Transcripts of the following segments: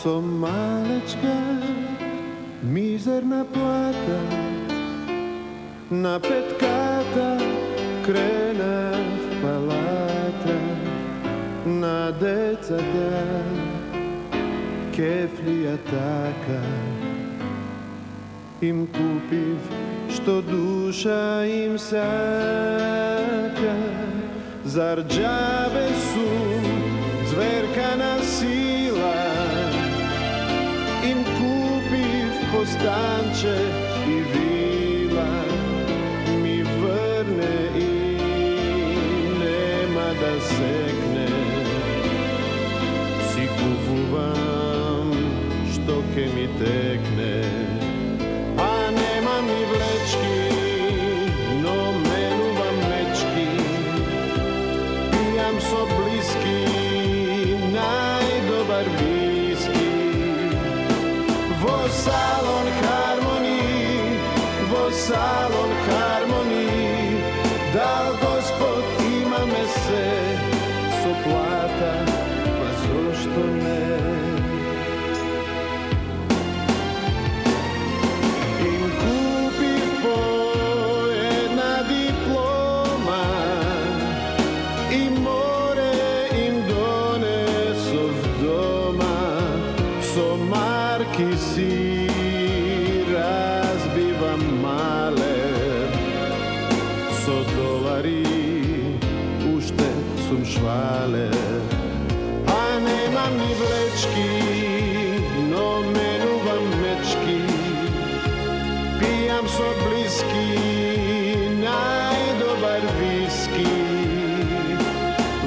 Со малечка, мизерна плата, на петката кренав палата, на децата кефлија така. Им купив што душа им сака, зар џабе сум зверка на сила. Им купив постанче и вила, ми врне и нема да секне. Си купувам што ке ми текне. А немам ни влечки, но менувам мечки. Пијам со блиски најдобар виски. Во салон хармонии, во салон хармонии, дал Господ имаме се со плата, па зошто не? Им купив по една диплома и море им донесов дома. Со марки си разбивам малер, со долари уште сум швалер. А немам ни влечки, но менувам мечки. Пијам со блиски најдобар виски.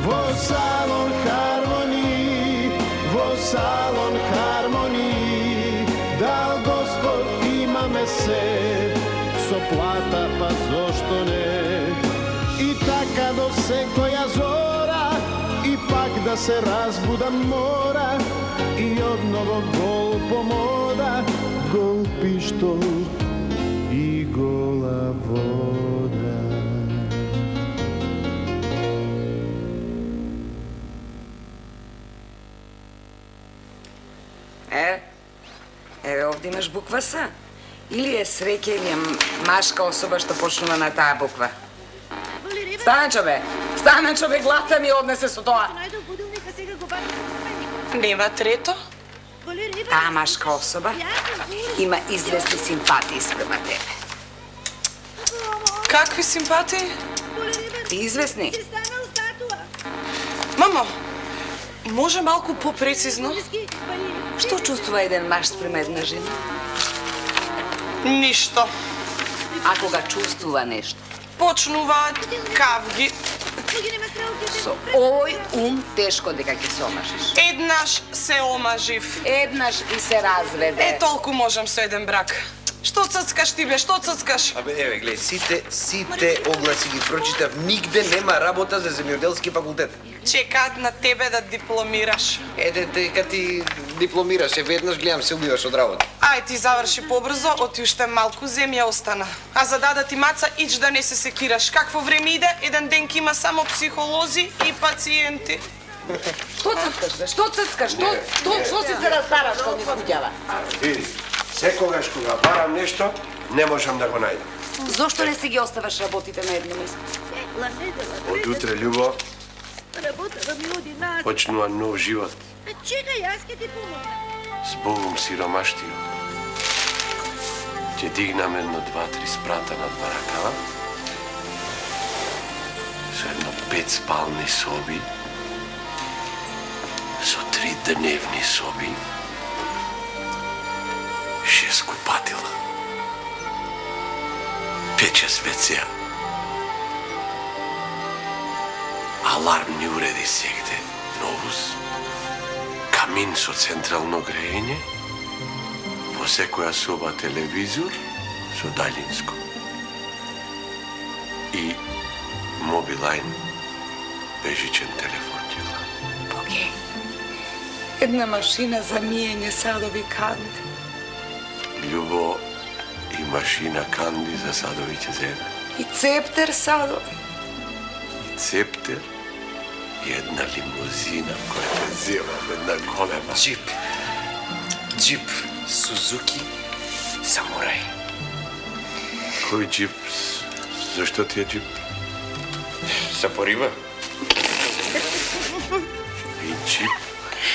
Во салон хармонии, во салон хармонии, дал Господ имаме се со плата, па зошто не? И така до секоја зора, и пак да се разбудам мора, и одново гол помода, гол пиштол и гола вода. Еве овде имаш буква С. Или е среќа или е машка особа што почнува на таа буква. Стане чове, глата ми однесе со тоа. Нема трето? Таа машка особа има известни симпатии спрема тебе. Какви симпатии? Известни? Мамо, може малку попрецизно? Што чувствува еден маж спрема една жена? Ништо. А кога чувствува нешто? Почнуваат кавги. Со овој ум тешко дека ќе се омажиш. Еднаш се омажив. Еднаш и се разведе. Толку можам со еден брак. Што ццкаш ти бе, што ццкаш? Абе, еве, гледај, сите огласи ги прочитав, нигде нема работа за земјоделски факултет. Чекаат на тебе да дипломираш. Еде, дека ти дипломираш, веднаш гледам се убиваш од работа. Ај ти заврши побрзо, оти уште малку земја остана. А за да ти маца, ич да не се секираш. Какво време иде, еден ден ки има само психолози и пациенти. Што ццкаш, бе? Што ццкаш? Што си се растараш што ми скуѓава? Види, секогаш кога барам нешто, не можам да го најдам. Зошто не си ги оставаш работите на едно место? Од утре, Љубо, почнува нов живот. Чекај, јас ќе ти помогнам. Збогум сиромаштио. Ќе дигнам едно, два, три спрата над баракава, со едно 5 спални соби, со 3 дневни соби, 6 купатила, 5-6 WC-а, алармни уреди сегде, новус, камин со централно грејење, во секоја соба телевизор со далинско и мобилајн бежичен телефон ќе гледам. Боге, една машина за миење садови канди. Љубо, и машина канди за садови ќе земе. И цептер садови. И цептер и една лимузина која ќе зема, една голема. Джип. джип Сузуки Самурај. Кој джип? Зашто ти е джип? За пориба? И джип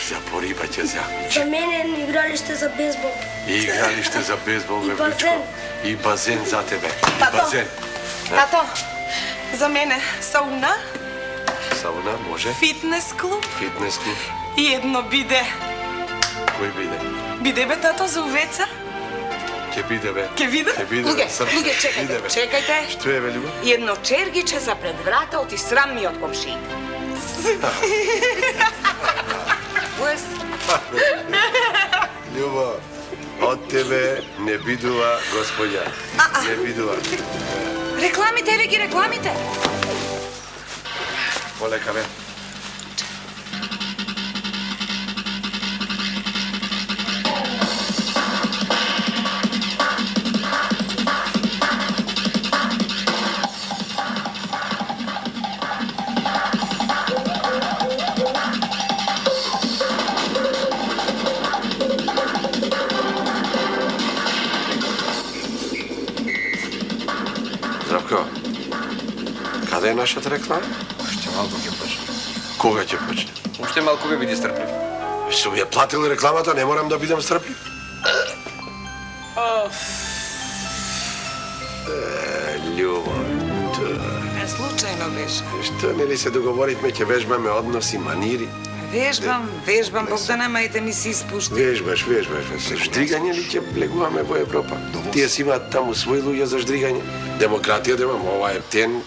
за пориба ќе вземе. За мене е игралиште за бейсбол. И игралиште за бейсбол, И бе, базен. И базен за тебе. И Тато. базен. Тато, за мене сауна, Сауна, може? фитнес клуб Фитнес клуб. и едно биде. Кој биде? Биде бе, тато, за увеца? Ќе биде, бе. Ке биде? Ќе биде, Луѓе, бе. Српски. луѓе, Биде, бе. чекајте. Што е, бе, Љубо? И едно чергиче за пред врата оти срамни од комшиите. Уес, Љубо, од тебе не бидува господја. Не бидува. рекламите, еве ги рекламите. Полека, бе. Здравко, каде е нашата реклама? Уште малку ќе почне. Кога ќе почне? Уште малку бе биди стрплив. Сум ја платил рекламата, не морам да бидам стрплив. Љубо, Случајно беше. што нели се договоривме, ќе вежбаме односи, манири. Вежбам, Бог да намајте ми се испушти. Вежбаш. Се ждригање ли ќе влегуваме во Европа? Тие си имаат таму свој луѓе за ждригање. Демократија да имам, ова е тен.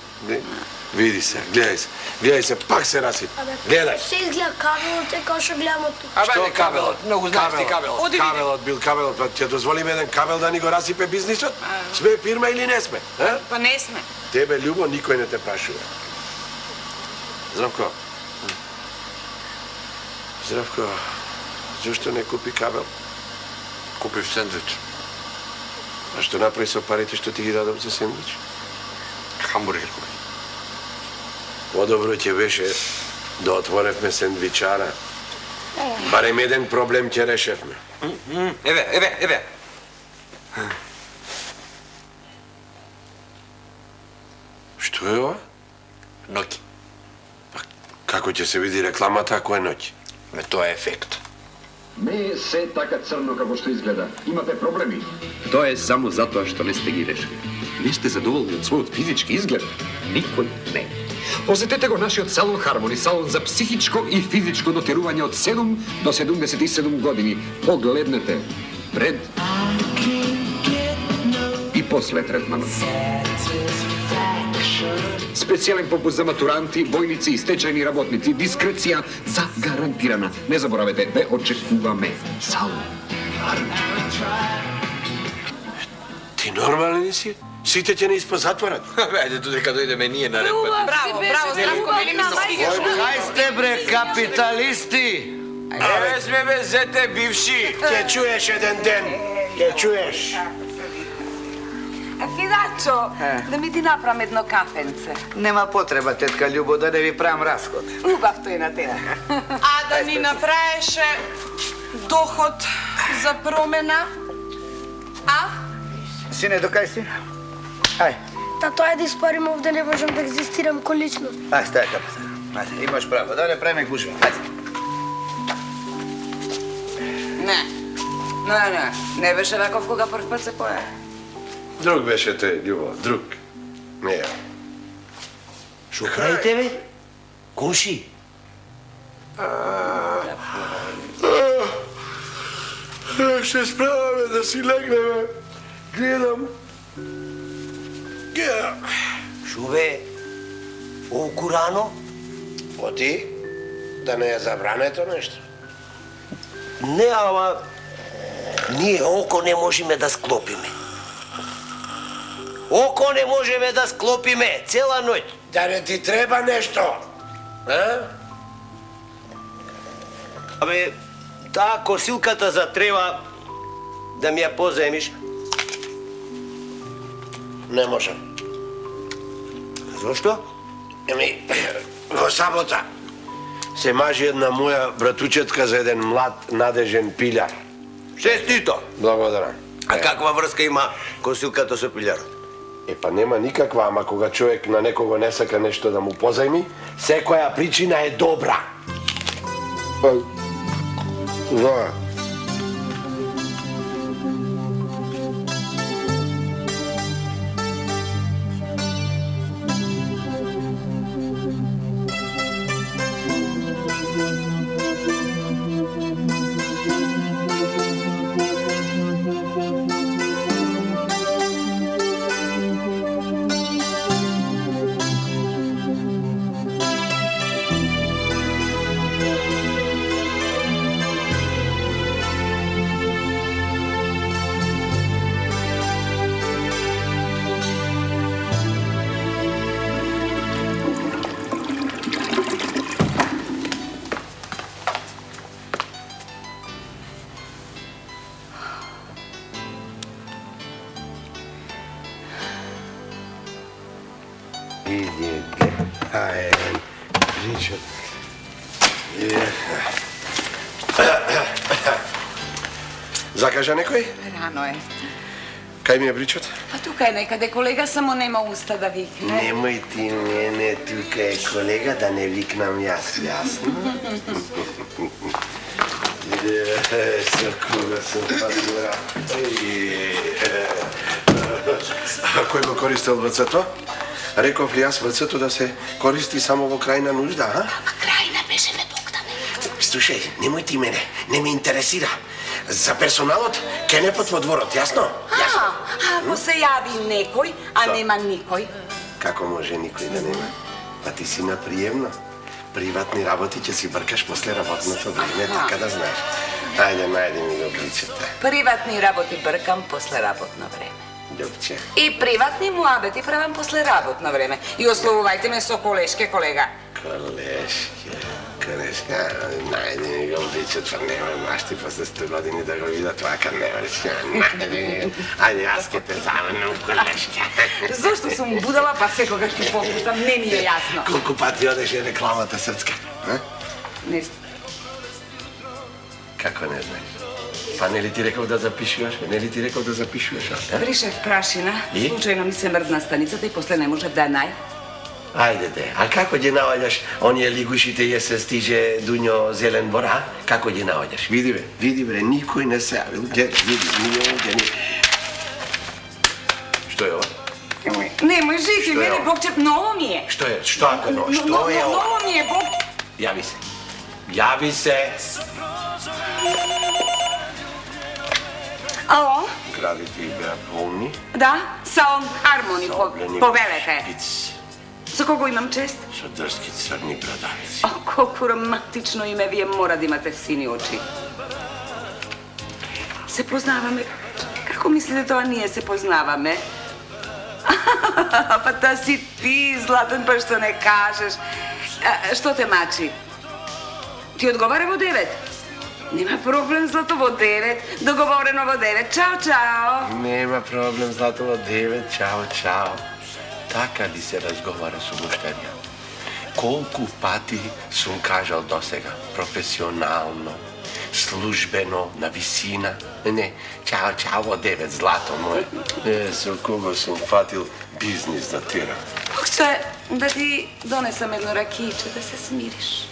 Види се, гледај се, пак се расип. Гледај. Се изгледа кабелот е како што гледаме тук. Абе, не кабелот. Многу знаеш ти кабелот. Оди, Кабелот, па ќе дозволиме еден кабел да ни го расипе бизнисот? Сме фирма или не сме? Па не сме. Тебе, Љубо, никој не те прашува. Здравко. Здравко, зашто не купи кабел? Купив сендвич. А што направи со парите што ти ги дадам за сендвич? Хамбургер купив. Подобро ќе беше да отворевме сендвичара. Барем еден проблем ќе решевме. Еве. Што е ова? Ноки. Како ќе се види рекламата ако е ноќ? Ме тоа е ефект. Не е се така црно како што изгледа. Имате проблеми. Тоа е само затоа што не сте ги решили. Не сте задоволни од својот физички изглед? Никој не. Посетете го нашиот салон Хармони, салон за психичко и физичко дотирување од 7 до 77 години. Погледнете пред и после третманот. Специјален попуст за матуранти, војници и стечајни работници. Дискреција загарантирана. Не заборавете, ве очекуваме. Салон Хармони. Ти нормален ли си? Сите ќе не испозатворат. Ајде додека дојдеме ние на ред. браво, Здравко, мене ми се свигаш. Кај сте бре, капиталисти? Абе сме бе зете бивши. Ќе чуеш еден ден. Ќе чуеш. Фидачо, да ми ти направам едно кафенце. Нема потреба, тетка Љубо, да не ви правам расход. Убав тој на тебе. А да ни направеше доход за промена? А? Сине, докај си? Ај, Тато, ајде испарим овде, не можам да екзистирам колично. ај, стај капитал. Ајде, имаш право, да не правиме гужва. Ајде. Не беше ваков кога прв пат се поја. Друг беше те, Љубо, друг. Не ја. Шо правите, бе? Куши. Се справаме да си легнеме. Гледам. Шо бе? Овку рано? Оти, да не е забрането нешто. Не, ама... Ние око не можеме да склопиме. Око не можеме да склопиме цела ноќ. Да не ти треба нешто. А? Абе, таа косилката за треба да ми ја позаемиш. Не можам. Зошто? Еми, во сабота се мажи една моја братучетка за еден млад, надежен пилјар. Честито! Благодарам. А каква врска има косилката со пилјарот? Па нема никаква, ама кога човек на некого не сака нешто да му позајми, секоја причина е добра. Па, да. Иди, ајде, Ричард. Закажа некој? Рано е. Кај ми е Бричот? Па тука е некаде колега, само нема уста да викне. Немој ти мене, тука е колега, да не викнам јас, јасно? Со кога сум патура. А кој го користел ВЦ-то? Реков ли јас ВЦ-то да се користи само во крајна нужда, а? Ама крајна беше ме Богдане. Слушај, немој ти мене, не ме интересира. За персоналот, кенепот во дворот, јасно? Ако се јави некој, а нема никој. Како може никој да нема? Па ти си на приемно. Приватни работи ќе си бркаш после работното време, така да знаеш. Ајде, најди ми го Бричоте. Приватни работи бркам после работно време. Ljubče. И приватни муабети правам после работно време. И ословувајте ме со колешке, колега. Колешке, најди ми го Бричот, па нема машти после 100 години да го видат вака, нема речи. Ајде, јас ке те заменам колешке. Зошто сум будала, па секогаш ти покутам, не ми е јасно. Колку пати одеше рекламата српска? Не, Како не знаеш? Па не ли ти реков да запишуваш? Не ли ти реков да запишуваш? бришев прашина, И? случајно ми се мрдна станицата и после не можев да ја нај. Ајде де, а како ги наоѓаш оние лигушите и се стиже Дуњо Зелен Бора? Како ги наоѓаш? Види бре, никој не се јавил. Види, ни. Што е ова? Немој жити, Што е мене ова? Богче, ново ми е. Што е? Што ако но? Што е ова? Ново ми е, Бог. Јави се. Јави се. Ало? Градите и беа полни. Да, салон Хармони, Добрени повелете. шпици Со кого имам чест? со дрски црни брадавици. О, колку романтично име, вие мора да имате сини очи. Се познаваме. Како мислите тоа ние се познаваме? Па та си ти, златен, па што не кажеш. Што те мачи? Ти одговара во 9. Нема проблем, злато, во 9. Договорено во 9. Чао, чао. Нема проблем, злато во 9. Чао. Така ли се разговара со муштарија? Колку пати сум кажал досега, професионално, службено, на висина. Не, чао во 9, злато моје. Со кого сум фатил бизнис да тира. Богче, да ти донесам едно ракијче да се смириш.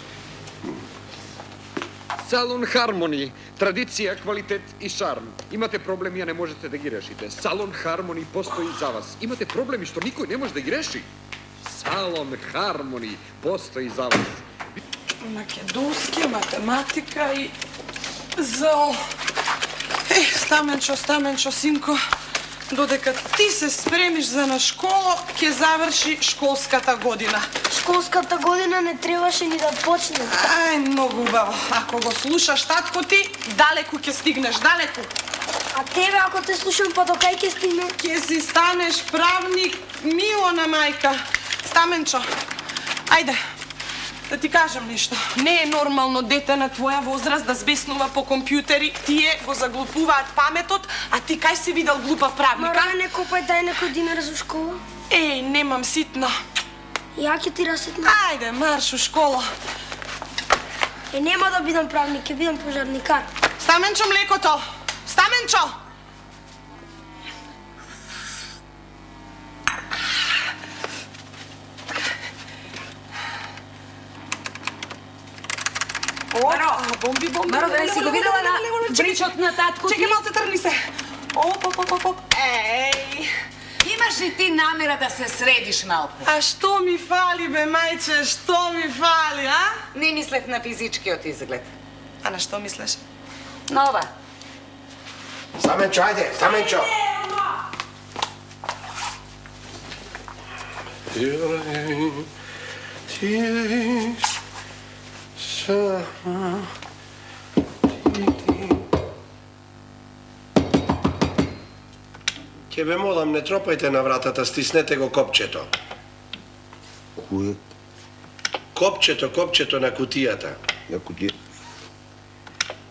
Салон Хармони. Традиција, квалитет и шарм. Имате проблеми, а не можете да ги решите. Салон Хармони постои за вас. Имате проблеми што никој не може да ги реши. Салон Хармони постои за вас. Македонски, математика и ЗО. Стаменчо, синко, додека ти се спремиш за на школа, ќе заврши школската година. Школската година не требаше ни да почне. Ај, многу убаво. Ако го слушаш татко ти, далеку ќе стигнеш, далеку. А тебе, ако те слушам, па до кај ќе стигне? Ќе си станеш правник, милона мајка. Стаменчо, ајде, да ти кажам нешто. Не е нормално дете на твоја возраст да збеснува по компјутери, тие го заглупуваат паметот, а ти кај си видел глупав правник, Мора не копај, дај некој динар за школа. Еј, немам ситно. Ја ќе ти раситна. Ајде, марш у школа. Нема да бидам правник, ќе бидам пожарникар. Стаменчо, млекото. Стаменчо! Маро! Бомби. Маро, да си го видела на бричот на татко ти? Чекай малце, тръгни се. Оп. Ей! Имаш ли ти намера да се средиш малко? А що ми фали, бе, майче? Що ми фали, а? Не мислех на физичкиот изглед. А на що мислеш? Нова. Стаменчо, ајде, Стаменчо! Ќе ве молам, не тропајте на вратата, стиснете го копчето. Кое? Копчето на кутијата. На кутија?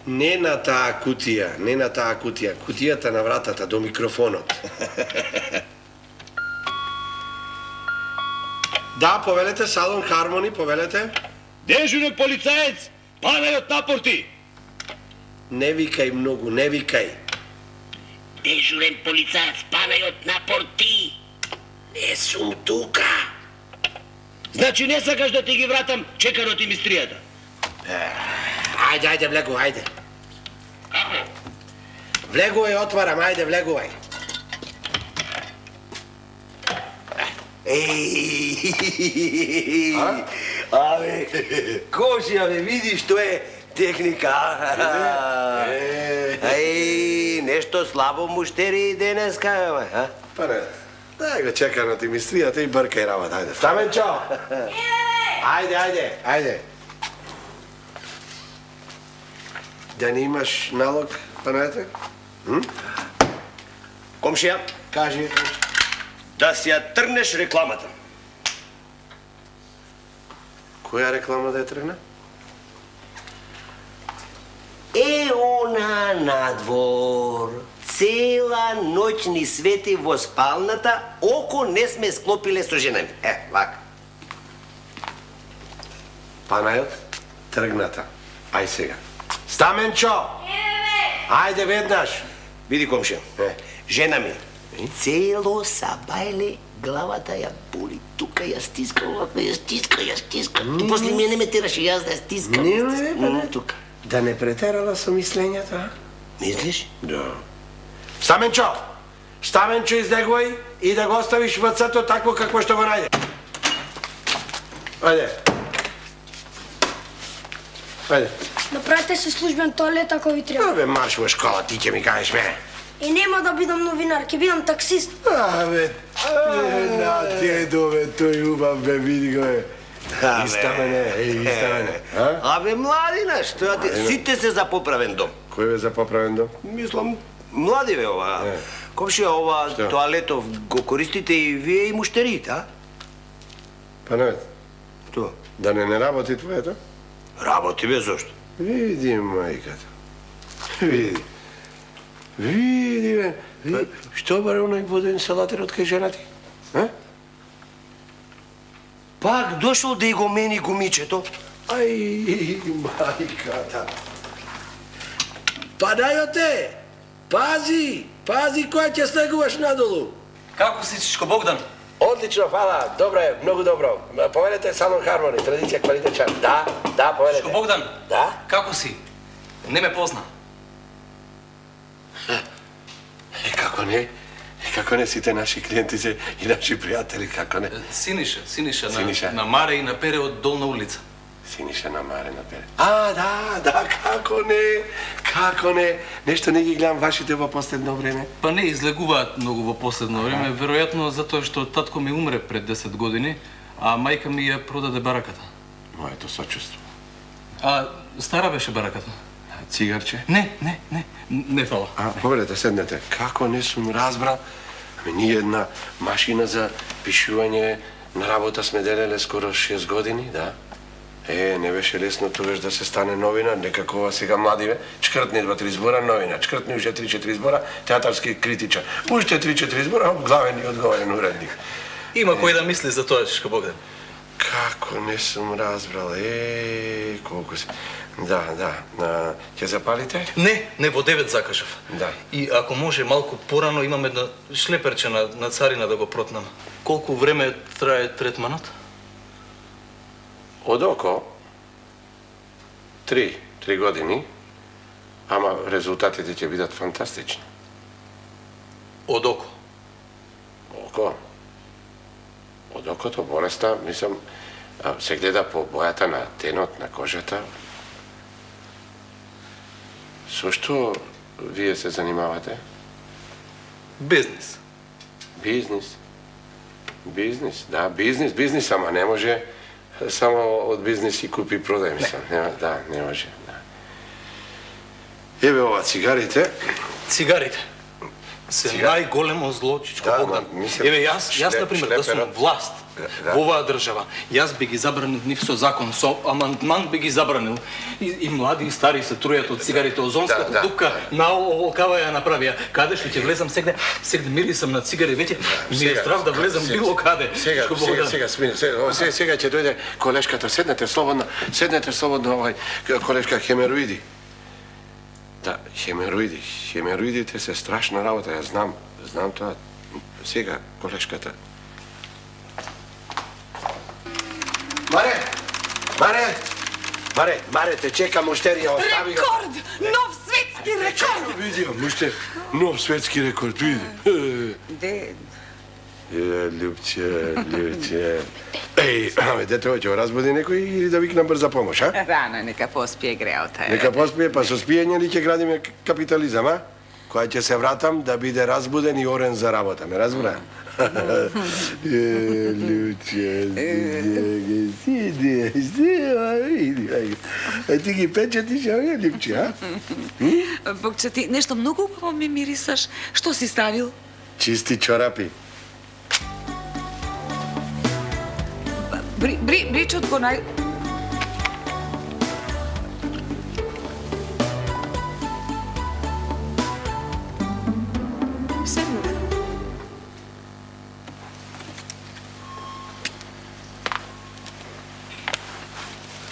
Не на таа кутија, кутијата на вратата до микрофонот. Да, повелете, салон Хармони, повелете. Дежурен полицаец, Павелот напорти! Не викај многу, не викај. Дежурен полицаец, Павелот напорти! Не сум тука. Значи не сакаш да ти ги вратам чеканот и мистријата? Ајде, влегувај, ајде. Како? Влегувај, отварам, ајде, влегувај. Абе, Кошија, бе, видиш, тоа е техника. Нешто слабо муштери денеска, бе, а? Па не, дај го чеканот и мистријата и бркај работа, ајде. Стаменчо! Ајде. Да не имаш налог, панете? Комшија, Кажи. да си ја тргнеш рекламата. Која реклама да ја тргна? Она надвор. Цела ноќ ни свети во спалната, око не сме склопиле со жена ми. Вака. Панајот, тргната. Ај сега. Стаменчо! Ајде веднаш. Види, комшија, жена ми, цело сабајле главата ја боли, тука ја стиска, овако ја стиска. И после мене ме тераше јас да ја стискам. Не, тука. Да не претерала со мислењата, а? Мислиш? Да. Стаменчо, издегувај и да го оставиш вцето такво какво што го најде. Ајде. Направете се службен тоалет ако ви треба. Абе, марш во школа, ти ќе ми кажеш мене. И нема да бидам новинар, ќе бидам таксист. Абе, на дедове, тој убав бе, види го е. Иста мене. Абе, младина, што ја ти... Сите се за поправен дом. Кој бе за поправен дом? Мислам, млади бе ова. Комшија, ова тоалетов го користите и вие и муштерите, а? Па не, Тоа. да не работи твоето? Работи бе, зошто? Види, мајката. Види, бе. Што баре оној воден салатерот кај жена ти? Пак дошол да и го мени гумичето. Ај, мајката. Панајоте, пази која ќе слегуваш надолу. Како си, Чичко Богдан? Одлично, фала, добро е, многу добро. Повелете салон Хармони, традиција, квалитет чар. Да, повелете. Чичко Богдан? Да? Како си? Не ме позна. Како не сите наши клиенти се и наши пријатели, како не? Синиша, на Маре и на Пере од Долна улица. Синиша на Маре на Пере. Да, како не. Нешто не ги гледам вашите во последно време. Па не излегуваат многу во последно време, веројатно затоа што татко ми умре пред 10 години, а мајка ми ја продаде бараката. Моето сочувство. А стара беше бараката? Цигарче? Не фала. Повелете, седнете. Како не сум разбрал, ние една машина за пишување на работа сме делеле скоро 6 години, да? Не беше лесно тогаш да се стане новина, некакова сега младиве, чкртни 2-3 збора, новина, чкртни уште 3-4 збора, театарски критичар, уште 3-4 збора, главен и одговорен уредник. Има кој да мисли за тоа, Чичко Богдан. Kako ne sam razbral, koliko se... Da, ќе запалите? Не, во 9 закажав. Да. И ако може малку порано имам едно шлеперче на царина да го протнам. Колку време трае третманот? Од око 3 години, ама резултатите ќе бидат фантастични. Од око? Око? Од окото болеста, мислам, се гледа по бојата на тенот, на кожата. Со што вие се занимавате? Бизнес. Бизнес? Бизнес, да, бизнес, ама не може само од бизнес и купи продај, мислам. Да, не може. Еве ова цигарите. Цигарите се најголемо злочичко Богдан. Еве јас например да сум власт во оваа држава, јас би ги забранил нив со закон, со амандман би ги забранил. И млади и стари се трујат од цигарите, озонската дупка на оволкава ја направија. Каде што ќе влезам сегде мирисам на цигари, веќе ми е страв да влезам било каде. Сега ќе дојде колешката, седнете слободно, колешка хемероиди. Да, хемероидите се страшна работа, ја знам тоа. Сега, колешката. Маре, те чека муштерија, остави го. Рекорд! Нов светски рекорд! Видио, муштер, нов светски рекорд, види. Де? Ljubče. Ej, dete hoće razbudi neko ili da viknem brza pomoć, a? Rano, neka pospije greota je. Neka pospije, pa со спијање ќе градиме капитализам, а? Која ќе се вратам да биде разбуден и орен за работа, ме разбра? Ljubče, ти ги печатиш, а ја, Ljubče, а? Богче, ти нешто многу убаво ми мирисаш. Што си ставил? Чисти чорапи. Бричот го нај... Седнете.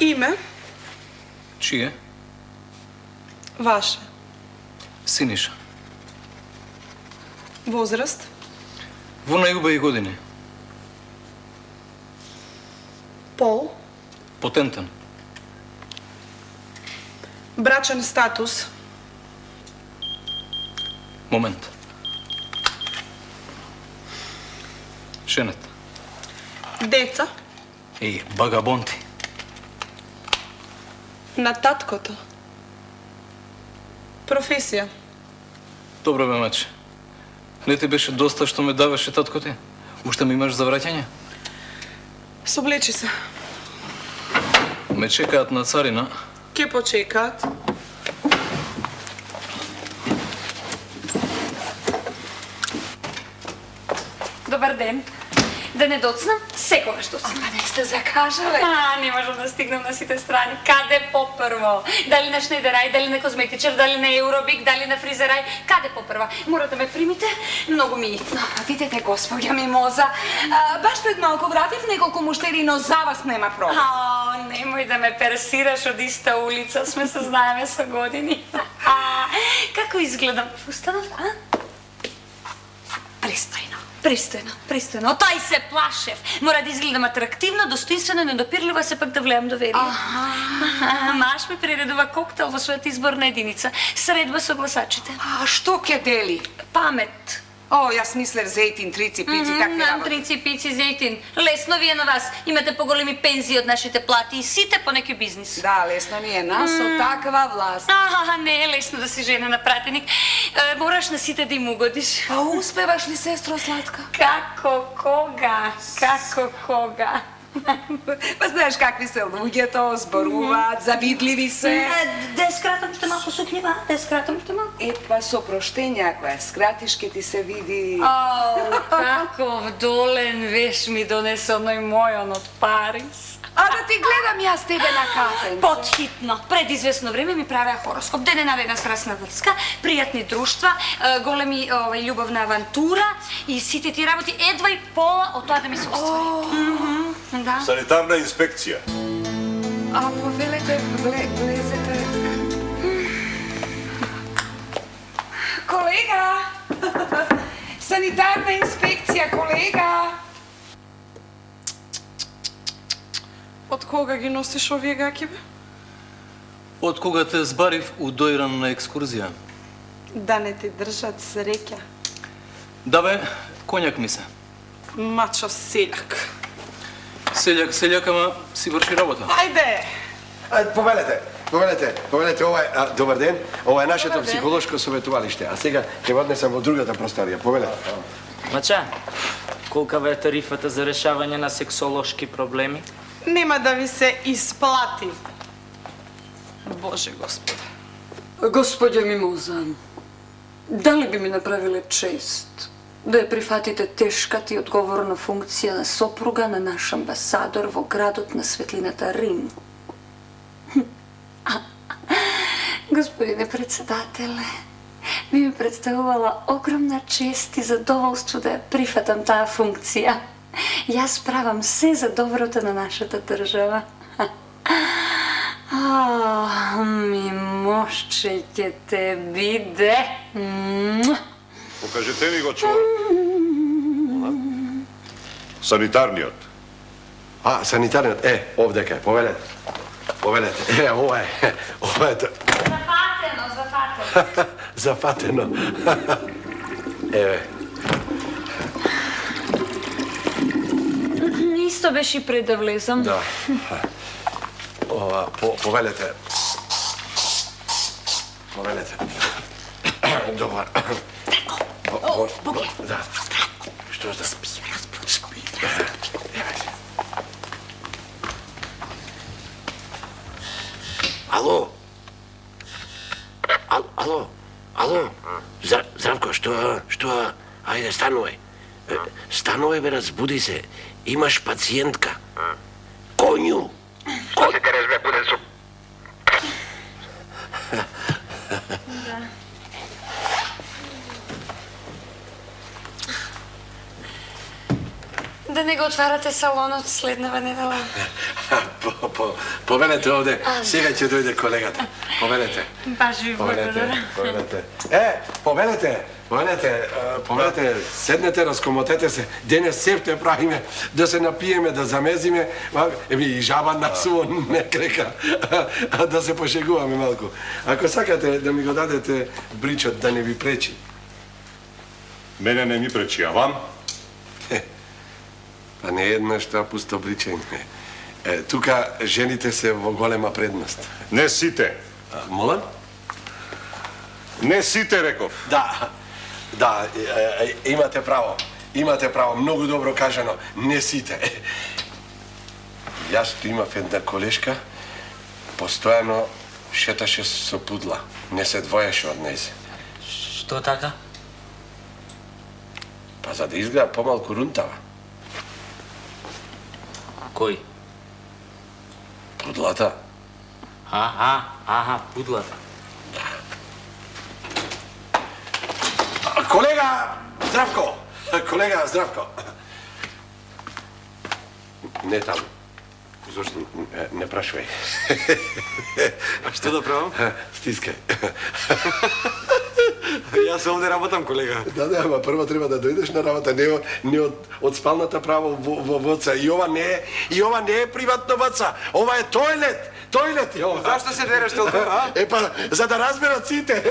Име? Чие? Ваше. Синиша. Возраст? Во најубави години. Пол? Потентен. Брачен статус? Момент. Женет. Деца? Багабонти. На таткото? Професија? Добро бе, маче. Не ти беше доста што ме даваше татко ти? Уште ми имаш за враќање? Соблечи се. Ме чекаат на царина. Ке почекаат? Добар ден. Да не доцнам, секогаш доцнам. Каде сте закажале? Не можам да стигнам на сите страни. Каде попрво? Дали на Шнедерај, дали на козметичар, дали на Еуробик, дали на фризерај? Каде попрва? Мора да ме примите, многу ми итно. Видете, господја Мимоза, баш пред малку вратив неколку муштери, но за вас нема проблем. Немој да ме персираш од иста улица, сме се знаеме со години. Како изгледам фустанот, а? Пристојно. Тај се плашев. Мора да изгледам атрактивно, достоинствено, недопирлива, се пак да влеам доверие. Маш ми приредува коктел во својата изборна единица. Средба со гласачите. Што ќе дели? Памет. Јас мислев зејтин, трици, пици, такви Нам работи. трици, пици, зејтин. Лесно ви е на вас. Имате поголеми пензии од нашите плати и сите по некој бизнис. Да, лесно ни е нас со таква власт. Не е лесно да си жена на пратеник. Мораш на сите да им угодиш. Успеваш ли, сестро сладка? Како кога? Па знаеш какви се луѓето, зборуваат, завидливи се. Да ја скратам уште малку сукњева, Па со проштење, ако ја скратиш, ке ти се види... Каков долен веш ми донесе оној мојон од Париз. Да ти гледам јас тебе на кафе. Подхитно. Пред известно време ми правеа хороскоп. Денена една страстна врска, пријатни друштва, големи љубовна авантура и сите ти работи едва и пола од тоа да ми се оствари. Да. Санитарна инспекция. А, повелете, влезете. Колега! Санитарна инспекция, колега! Од кога ги носиш овие гаки, бе? Од кога те збарив у Дојран на екскурзија. Да не ти држат среќа. Да бе, коњак ми се. Мачо селјак. Селјак, ама си врши работа. Ајде! Повелете, ова е, добар ден, ова е нашето психолошко советувалиште, а сега ќе однесам во другата просторија, повелете. Мача, колка ве е тарифата за решавање на сексолошки проблеми? Нема да ви се исплати. Боже Господе. Господја Мимоза, дали би ми направиле чест да ја прифатите тешката и одговорна функција на сопруга на наш амбасадор во градот на светлината Рим? Господине председателе, би ми представувала огромна чест и задоволство да ја прифатам таа функција. Јас правам се за доброто на нашата држава. Мимошче ќе те биде. Покажете ми го човек. Санитарниот. Санитарниот, овдека е, повелете. Повелете, ова е. Зафатено. Еве. Исто беше и пред да влезам. Да. Ова, повелете. Добар. Боги. Да. Што да? Спи. Ало? Ало? Здравко, што? Ајде, станувај. Станувај, бе, разбуди се. Имаш пациентка. Конју. Кој те резбе, буде су. Да не го отварате салонот следнава недела. Повелете овде, сега ќе дојде колегата. Повелете. Баш ви благодарам. Повелете, седнете, раскомотете се. Денес септе правиме, да се напиеме, да замезиме. И жаба насуво не крека. Да се пошегуваме малку. Ако сакате да ми го дадете бричот, да не ви пречи. Мене не ми пречи, а вам? Па не едно што пусто бричење. Тука жените се во голема предност. Не сите. Молам? Не сите, реков. Да, имате право, многу добро кажано, не сите. Јас имав една колешка, постојано шеташе со пудла, не се двоеше од нејзе. Што така? Па за да изгледа помалку рунтава. Кој? Пудлата. Пудлата. Колега Здравко. Не таму. Зошто не прашувај. Што да правам? Стискај. Јас овде работам, колега. Да, ама прво треба да дојдеш на работа, не од спалната право во ВЦ. И ова не е приватно ВЦ. Ова е тојлет е ова. Зашто се дереш толку, а? Па, за да разберат сите.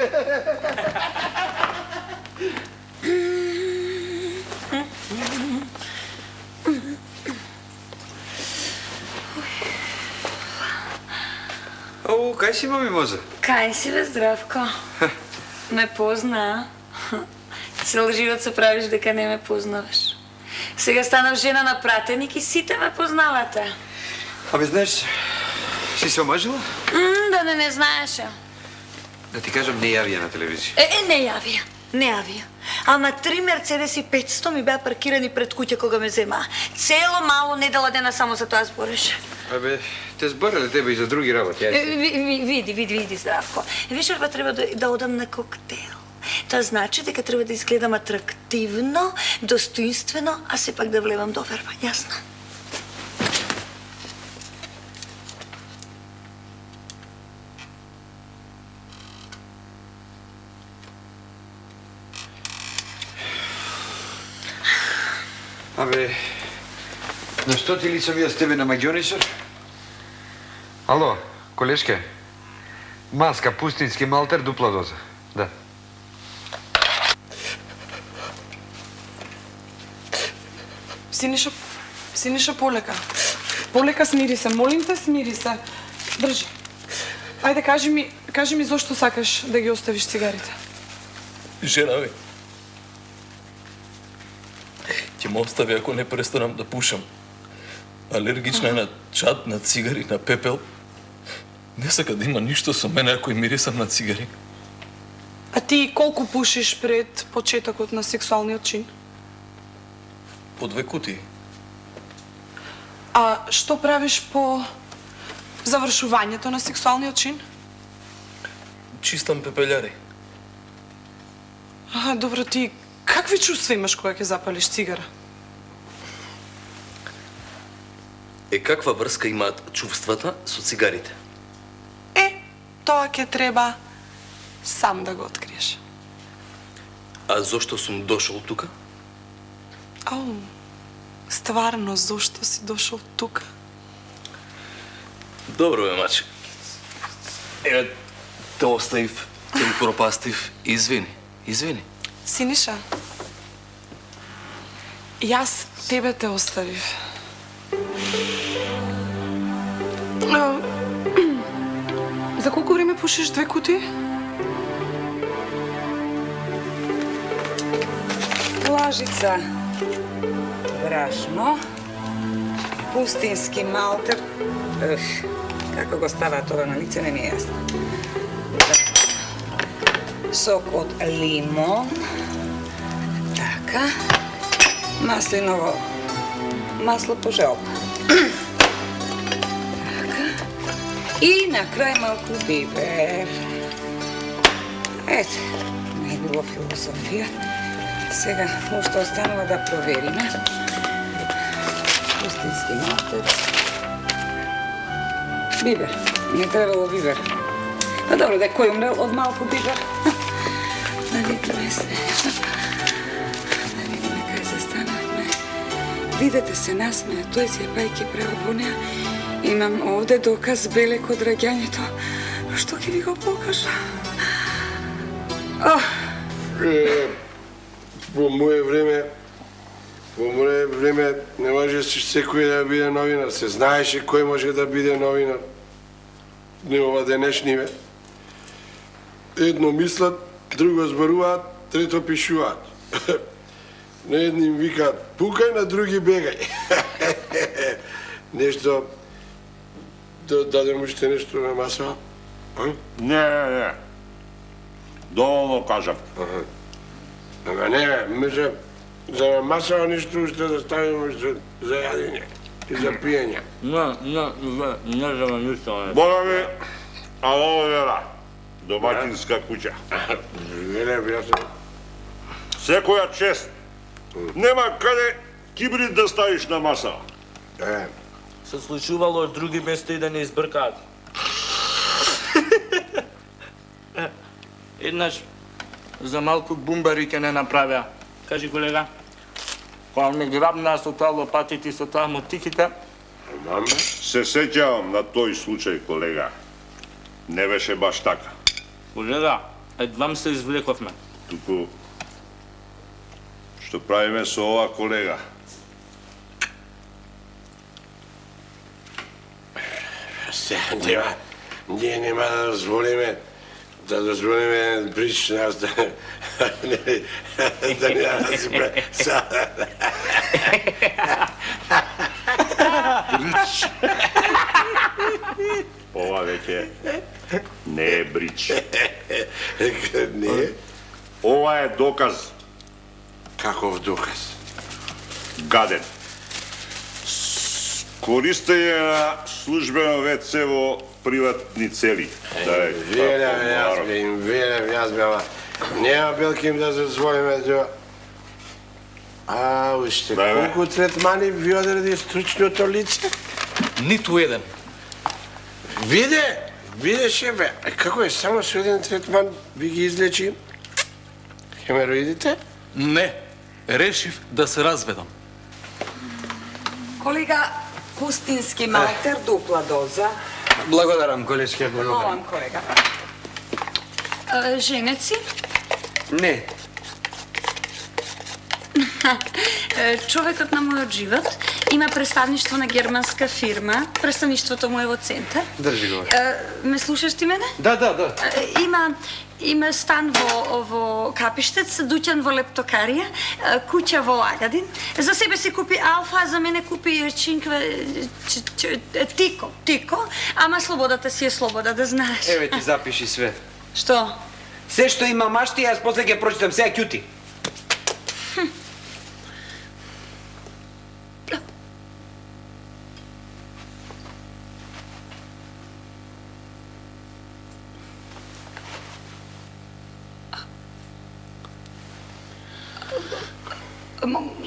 Кај си, мами, може? Кај си, бе, Здравко? Ме позна, цел живот се правиш дека не ме познаваш. Сега станав жена на пратеник и сите ме познавате. Абе, знаеш, си се омажила? Да не знаеше. Да ти кажам, не јавија на телевизија. Не јавија. Ама 3 Мерцедеси 500 ми беа паркирани пред куќа кога ме зема. Цело мало недела дена само за тоа збореше. Абе, те збореле тебе и за други работи. Види, Здравко. Вечерва треба да одам на коктейл. Тоа значи дека треба да изгледам атрактивно, достоинствено, а сепак да влевам доверба. Јасно? Абе, на што ти лицам јас тебе на маѓонисер? Ало, колешке. Маска, пустински малтер, дупла доза. Да. Синиша, полека. Полека, смири се, молим те, смири се. Држи. Ајде, кажи ми зошто сакаш да ги оставиш цигарите? Жена ми, ќе ме остави ако не престанам да пушам. Алергична е на чад, на цигари, на пепел. Не сака да има ништо со мене ако и мирисам на цигари. А ти колку пушиш пред почетокот на сексуалниот чин? По 2 кутии. А што правиш по завршувањето на сексуалниот чин? Чистам пепељари. Добро, ти какви чувства имаш кога ќе запалиш цигара? Каква врска имаат чувствата со цигарите? Тоа ќе треба сам да го откриеш. А зошто сум дошол тука? Стварно, зошто си дошол тука? Добро бе, маче. Еве, те оставив, те упропастив. Извини. Синиша, јас тебе те оставив. За колку време пушиш 2 кутии? Лажица, брашно, пустински малтер. Како го става тоа на лице, не ми е јасно. Сок од лимон. Така. Маслиново масло по желба. И на крај малку бибер. Ете, најдобро философија. Сега, уште останува да провериме. Пустински малтер. Бибер. Не требало бибер. Па добро, да кој умрел од малку бибер. Да видиме се. Да видиме кај се станавме. Видете се насмеја, тој си е пајки право по неа. Имам овде доказ белек од раѓањето. Што ќе ви го покажа? Во моје време не можеше секој да биде новинар. Се знаеше кој може да биде новинар. Не ова денешниве. Едно мислат, друго зборуваат, трето пишуваат. На едним викаат пукај, на други бегај. Нешто дадем уште нешто на масава? Не. Доволно кажам. Ама не, мислам, за масава нешто уште да ставим за јадење и за пиење. Не знам ништо. Бога ми, ало вера, доматинска куќа. Секоја чест. Нема каде кибрид да ставиш на масава. Се случувало од други места и да не избркаат. Еднаш за малку бумбари ќе не направеа. Кажи, колега, кога ме грабнаа со тоа лопатите и со тоа мотиките. Се сеќавам на тој случај, колега. Не беше баш така. Колега, едвам се извлековме. Туку, што правиме со ова, колега? Ние нема да дозволиме брич нас да не разипре. Брич. Ова веќе не е брич. Не? Ова е доказ. Каков доказ? Гаден. Користење на службено ВЦ во приватни цели. Велем, јас бе, ама нема белки им да зазволиме тоа. Уште колку третмани ви одреди стручното лице? Ниту еден. Биде шефе. Како е, само со еден третман ви ги излечи хемероидите? Не, решив да се разведам. Kolega, pustinski malter, dupla doza. Благодарам, колешке, благодарам. Molim, kolega. Ženec si? Не. Човекот на мојот живот има представништво на германска фирма. Представништвото му е во центар. Држи го. Ме слушаш ти мене? Да. Има стан во Капиштец, дуќан во Лептокарија, куќа во Лагадин. За себе си купи Алфа, а за мене купи Тико. Ама слободата си е слобода, да знаеш. Еве ти запиши све. Што? Се што има машти, јас после ќе прочитам сега ќути.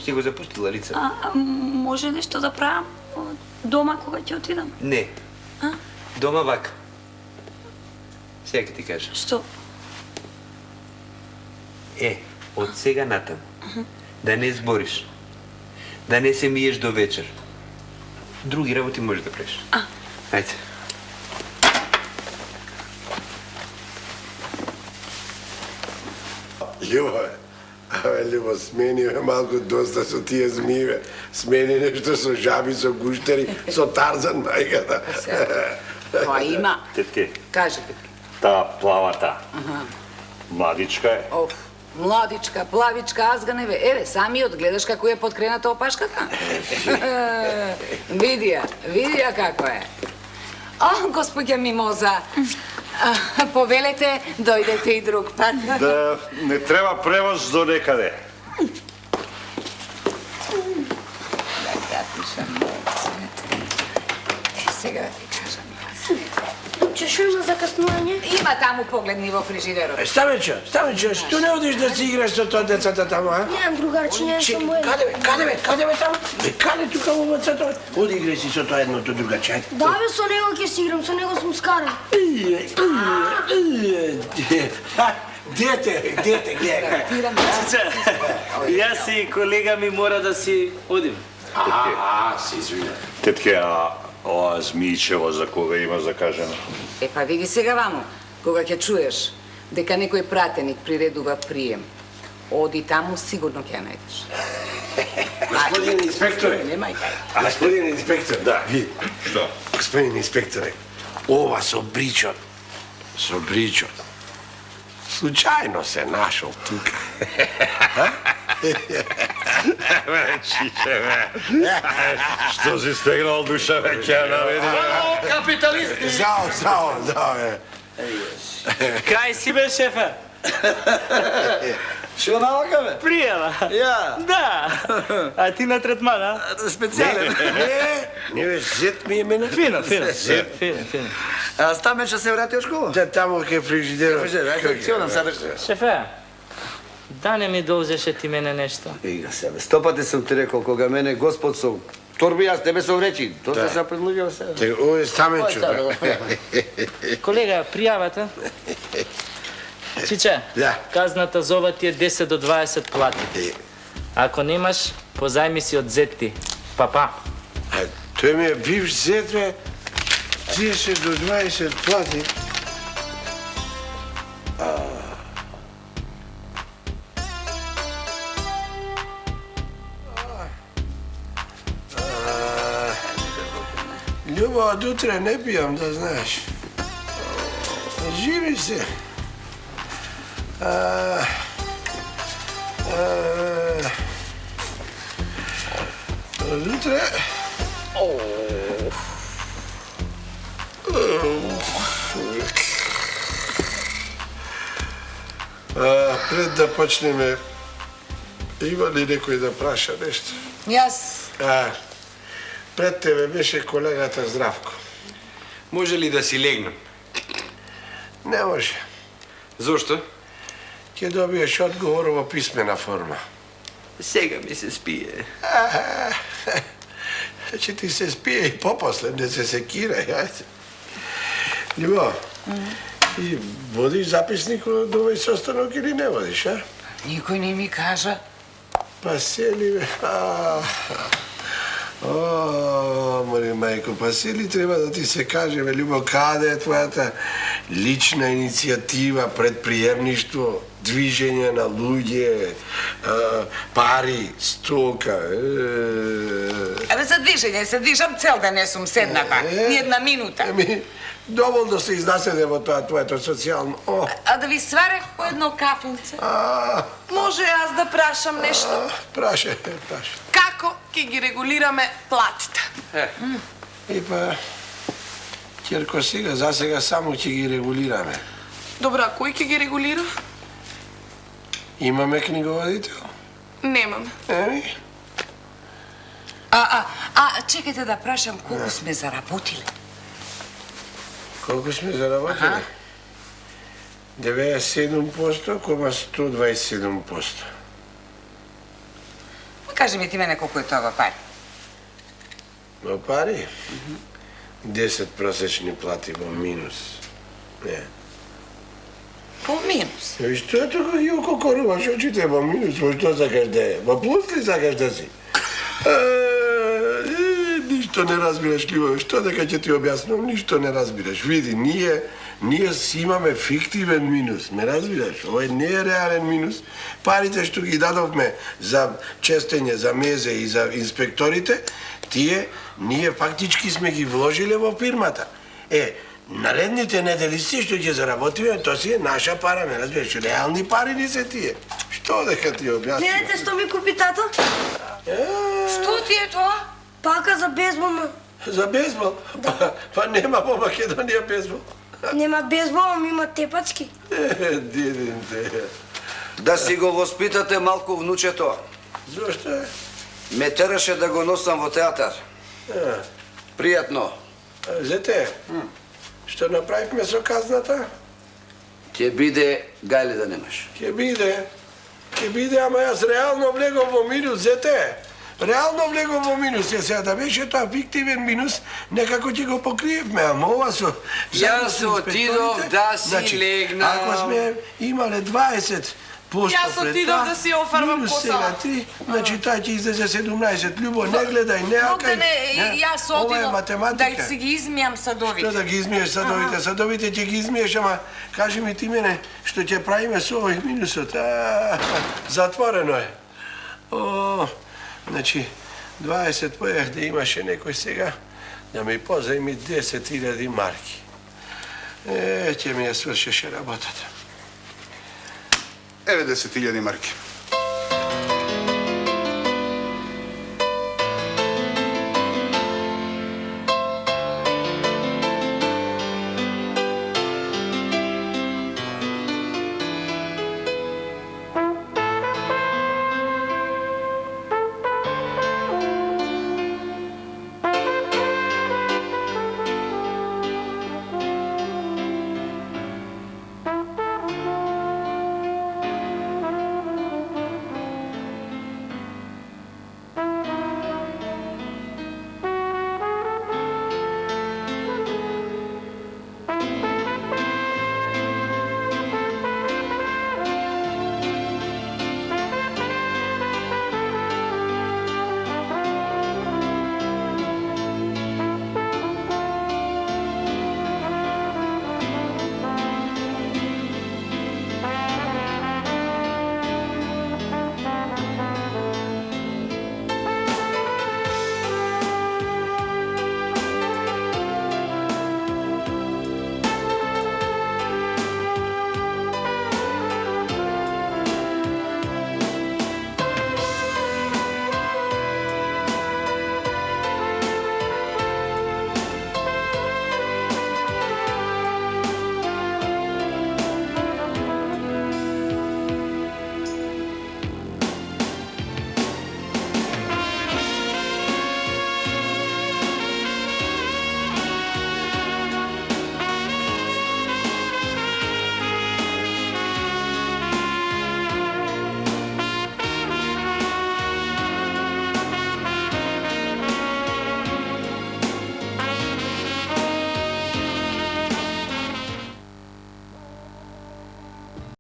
Си го запустила лице? Може нешто да правам дома кога ќе отидам? Не. Дома вака. Сега ќе ти кажа. Што? Од сега натаму, да не збориш, да не се миеш до вечер. Други работи можеш да правиш. Ајде. Любо, смени малку доста со тие змије. Смени нешто со жаби, со гуштери, со Тарзан, мајката. Тоа има. Тетке, Кажете. та плавата, младичка е. Младичка, плавичка, азганеве. Еве, самиот гледаш како е подкрената опашката. Види ја како е. Господја Мимоза, повелете, дојдете и друг пат. Да не треба превоз до некаде. Да пишам. Сега да ти кажам. Чешо има закаснување? Има таму, погледни во фрижидерот. Ставечо, што не одиш да си играш со тоа децата таму, а? Немам другарче, не сум мој. Каде бе таму? Каде тука во бацато? Оди играј си со тоа едното другаче. Да бе, со него ќе си играм, со него сум скарен. Дете, гледај. Јас и колега ми мора да си одим. Се извина. Тетке, ова змијчево за кога има закажено? Па види сега ваму, кога ќе чуеш дека некој пратеник приредува прием, оди таму, сигурно ќе ја најдеш. Господин инспекторе. Господин инспектор, да, ви. Што? Господин инспекторе, ова со бричот, случајно се нашол тука. Чиче, што си стегнал душа, ќе ја наведи. Капиталисти! Зао, Кај си бе, шефе? Што налага, бе? Пријава. Ја. Да. А ти на третман, а? Специјален. Не, бе, зет ми е мене. Фино. А Стаменчо се врати од школа? Да, таму ке фрижидерот. Шефе, да не ми довзеше ти мене нешто. Ига себе, 100 пати сум ти рекол, кога мене Господ со торби, јас тебе со вречи. Тоа се се предлуѓава себе. Ово е Стаменчо. Колега, пријавата? Чиче, казната за ова ти е 10 до 20 плати. Ако немаш, позајми си од зет ти. Папа. Тој ми е бивш зет, бе. 10 до 20 плати. Љуба, од утре не пијам, да знаеш. Живи се. Од утре... Пред да почнеме, има ли некој да праша нешто? Јас. Пред тебе беше колегата Здравко. Може ли да си легнам? Не може. Зошто? Ќе добиеш одговор во писмена форма. Сега ми се спие. Ќе ти се спие и попосле, не се секирај, ајде. Љубо, и водиш записник од овој состанок или не водиш, а? Никој не ми кажа. Па се ли бе? О, море майко, па се ли треба да ти се каже, бе, Любо, каде е твојата лична иницијатива, предприемништво, движење на луѓе, пари, стока? Абе, за движење се движам цел ден, не сум седната, ни една минута. Доволно се изнаседе во тоа твоето социјално. А да ви сварах по едно кафенце? Може аз да прашам нешто? Праше. Како ќе ги регулираме платите? И па, Кирко, за сега само ќе ги регулираме. Добра, кој ќе ги регулира? Имаме книговодител? Немаме. Чекайте да прашам колку сме заработиле. Колку сме заработили? 97,127%. Кажи ми ти мене колку е тоа во пари. Во пари? 10 просечни плати во минус. Не. По минус? Што е тука ги ококоруваш очите во минус? Во што сакаш да е? Во плюс ли сакаш да си? Ништо не разбираш, Ливо, што дека ќе ти објаснам, ништо не разбираш. Види, ние си имаме фиктивен минус, ме разбираш? Овој не е реален минус. Парите што ги дадовме за честење, за мезе и за инспекторите, ние фактички сме ги вложиле во фирмата. Наредните недели што ќе заработиме, тоа си е наша пара, ме разбираш? Реални пари не се тие. Што дека ти објаснам? Гледате што ми купи тато? Што ти е тоа? Палка за бейсбол, ма. За бейсбол? Па нема во Македонија бейсбол. Нема бейсбол, ама има тепачки. Дидинте. Да си го воспитате малку внучето. Зошто е? Ме тераше да го носам во театар. Пријатно. Зете, што направивме со казната? Ќе биде гајле да немаш. Ќе биде, ама јас реално влегов во минус, зете. Реално влегов во минус, сега да беше тоа фиктивен минус, некако ќе го покриевме, ама ова со... Јас отидов да си легнам. Ако сме имале 20% Јас отидов да си офармам косава. Значи таа ќе излезе 17. Љубо, не гледај, не акај. Јас отидов да си ги измијам садовите. Што да ги измиеш садовите? Садовите ќе ги измиеш, ама кажи ми ти мене, што ќе правиме со овој минусот? Затворено е. Значи, 20 појах да имаше некој сега, да ми позајми 10.000 марки. Ќе ми ја свршеше работата. Еве 10.000 марки.